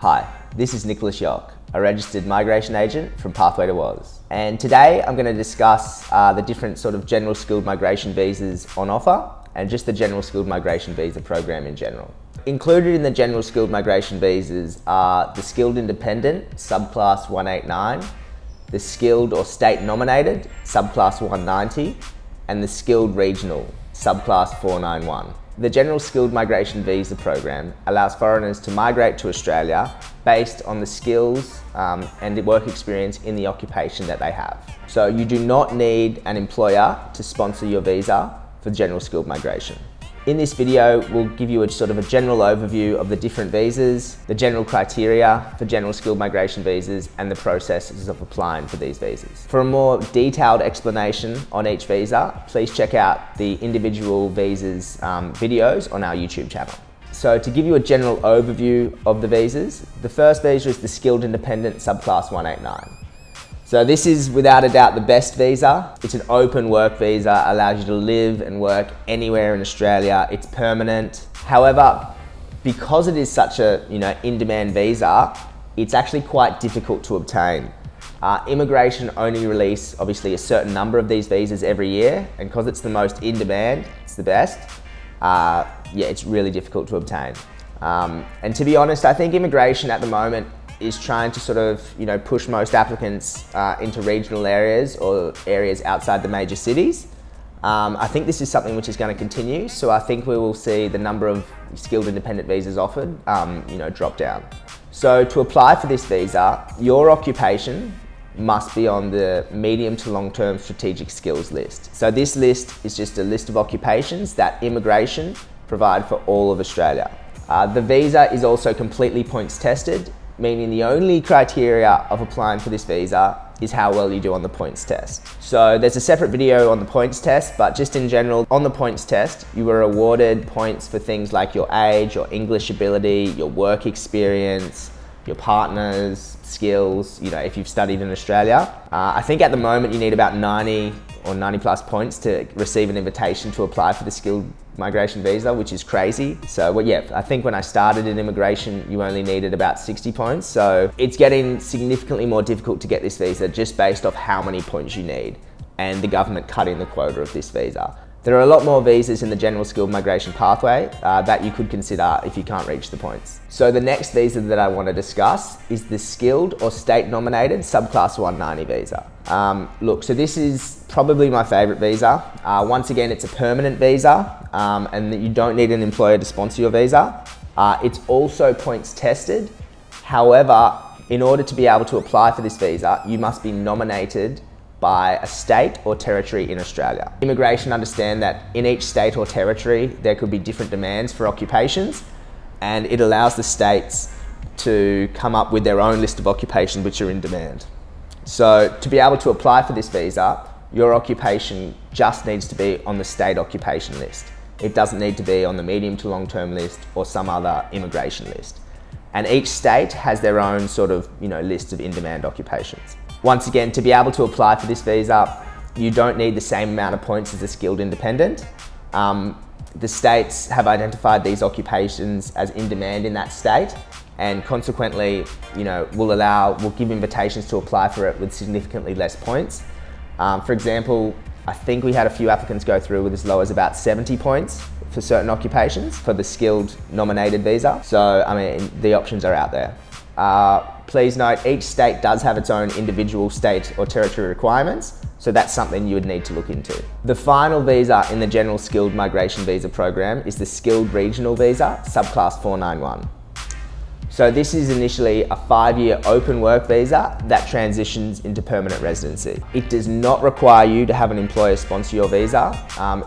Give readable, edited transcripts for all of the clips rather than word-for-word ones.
Hi, this is Nicholas York, a registered migration agent from Pathway to WAS. And today I'm going to discuss the different sort of general skilled migration visas on offer and just the general skilled migration visa program in general. Included in the general skilled migration visas are the Skilled Independent Subclass 189, the Skilled or State Nominated Subclass 190, and the Skilled Regional Subclass 491. The General Skilled Migration Visa Program allows foreigners to migrate to Australia based on the skills and the work experience in the occupation that they have. So you do not need an employer to sponsor your visa for general skilled migration. In this video, we'll give you a general overview of the different visas, the general criteria for general skilled migration visas, and the processes of applying for these visas. For a more detailed explanation on each visa, please check out the individual visas videos on our YouTube channel. So to give you a general overview of the visas, the first visa is the Skilled Independent Subclass 189. So this is without a doubt the best visa. It's an open work visa, allows you to live and work anywhere in Australia. It's permanent. However, because it is such a in-demand visa, it's actually quite difficult to obtain. Immigration only release obviously a certain number of these visas every year, and because it's the most in-demand, it's the best. It's really difficult to obtain. And to be honest, I think immigration at the moment is trying to push most applicants into regional areas or areas outside the major cities. I think this is something which is going to continue, so I think we will see the number of skilled independent visas offered drop down. So to apply for this visa, your occupation must be on the medium to long-term strategic skills list. So this list is just a list of occupations that immigration provide for all of Australia. The visa is also completely points tested, meaning the only criteria of applying for this visa is how well you do on the points test. So there's a separate video on the points test, but just in general, on the points test, you were awarded points for things like your age, your English ability, your work experience, your partner's skills, if you've studied in Australia. I think at the moment you need about 90 or 90 plus points to receive an invitation to apply for the skilled migration visa, which is crazy. So I think when I started in immigration, you only needed about 60 points. So it's getting significantly more difficult to get this visa just based off how many points you need and the government cutting the quota of this visa. There are a lot more visas in the general skilled migration pathway that you could consider if you can't reach the points. So the next visa that I want to discuss is the Skilled or State Nominated Subclass 190 visa. So this is probably my favorite visa. Once again, it's a permanent visa and you don't need an employer to sponsor your visa. It's also points tested. However, in order to be able to apply for this visa, you must be nominated by a state or territory in Australia. Immigration understand that in each state or territory, there could be different demands for occupations, and it allows the states to come up with their own list of occupations which are in demand. So to be able to apply for this visa, your occupation just needs to be on the state occupation list. It doesn't need to be on the medium to long-term list or some other immigration list. And each state has their own list of in-demand occupations. Once again, to be able to apply for this visa, you don't need the same amount of points as a skilled independent. The states have identified these occupations as in demand in that state, and consequently, will give invitations to apply for it with significantly less points. For example, I think we had a few applicants go through with as low as about 70 points for certain occupations for the skilled nominated visa. So, the options are out there. Please note, each state does have its own individual state or territory requirements, so that's something you would need to look into. The final visa in the General Skilled Migration Visa Program is the Skilled Regional Visa Subclass 491. So this is initially a 5-year open work visa that transitions into permanent residency. It does not require you to have an employer sponsor your visa.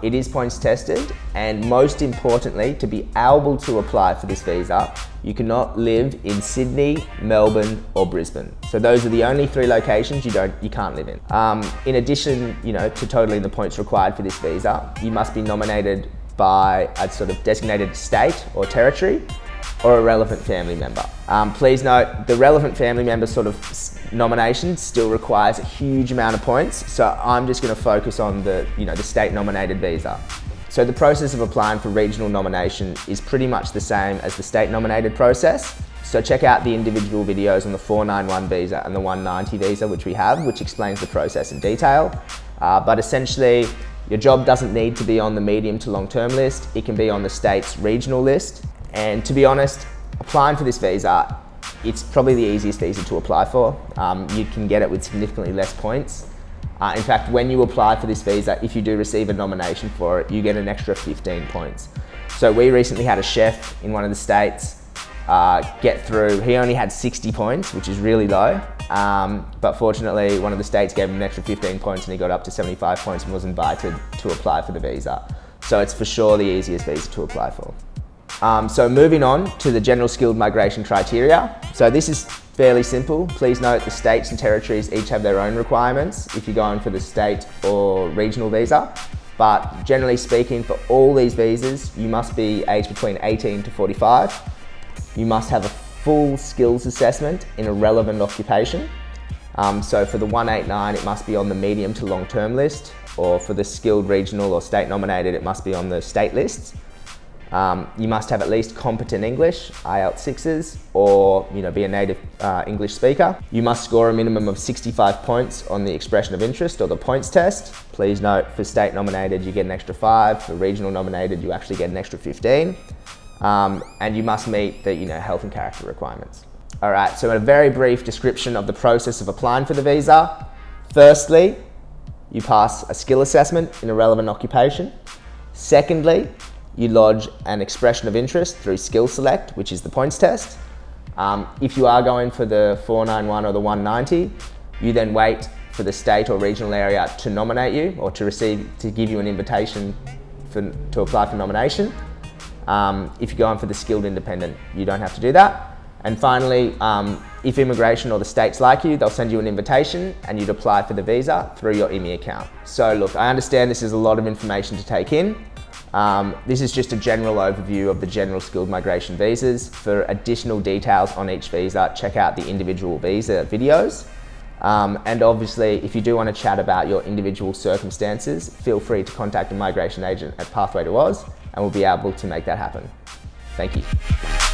It is points tested, and most importantly, to be able to apply for this visa, you cannot live in Sydney, Melbourne, or Brisbane. So those are the only 3 locations you can't live in. In addition, to totaling the points required for this visa, you must be nominated by a designated state or territory, or a relevant family member. Please note, the relevant family member nomination still requires a huge amount of points, so I'm just going to focus on the state nominated visa. So the process of applying for regional nomination is pretty much the same as the state nominated process. So check out the individual videos on the 491 visa and the 190 visa, which we have, which explains the process in detail. But essentially, your job doesn't need to be on the medium to long-term list. It can be on the state's regional list. And to be honest, applying for this visa, it's probably the easiest visa to apply for. You can get it with significantly less points. In fact, when you apply for this visa, if you do receive a nomination for it, you get an extra 15 points. So we recently had a chef in one of the states get through. He only had 60 points, which is really low. But fortunately, one of the states gave him an extra 15 points and he got up to 75 points and was invited to apply for the visa. So it's for sure the easiest visa to apply for. So moving on to the general skilled migration criteria. So this is fairly simple. Please note the states and territories each have their own requirements if you're going for the state or regional visa. But generally speaking, for all these visas, you must be aged between 18 to 45. You must have a full skills assessment in a relevant occupation. So for the 189, it must be on the medium to long-term list, or for the skilled regional or state nominated, it must be on the state lists. You must have at least competent English, IELTS 6s, or be a native English speaker. You must score a minimum of 65 points on the expression of interest or the points test. Please note, for state nominated, you get an extra 5. For regional nominated, you actually get an extra 15. And you must meet the health and character requirements. All right, so a very brief description of the process of applying for the visa. Firstly, you pass a skill assessment in a relevant occupation. Secondly, you lodge an expression of interest through Skill Select, which is the points test. If you are going for the 491 or the 190, you then wait for the state or regional area to nominate you or to give you an invitation to apply for nomination. If you're going for the skilled independent, you don't have to do that. And finally, if immigration or the states like you, they'll send you an invitation and you'd apply for the visa through your IMI account. So look, I understand this is a lot of information to take in. This is just a general overview of the general skilled migration visas. For additional details on each visa, check out the individual visa videos. And obviously, if you do want to chat about your individual circumstances, feel free to contact a migration agent at Pathway to Oz, and we'll be able to make that happen. Thank you.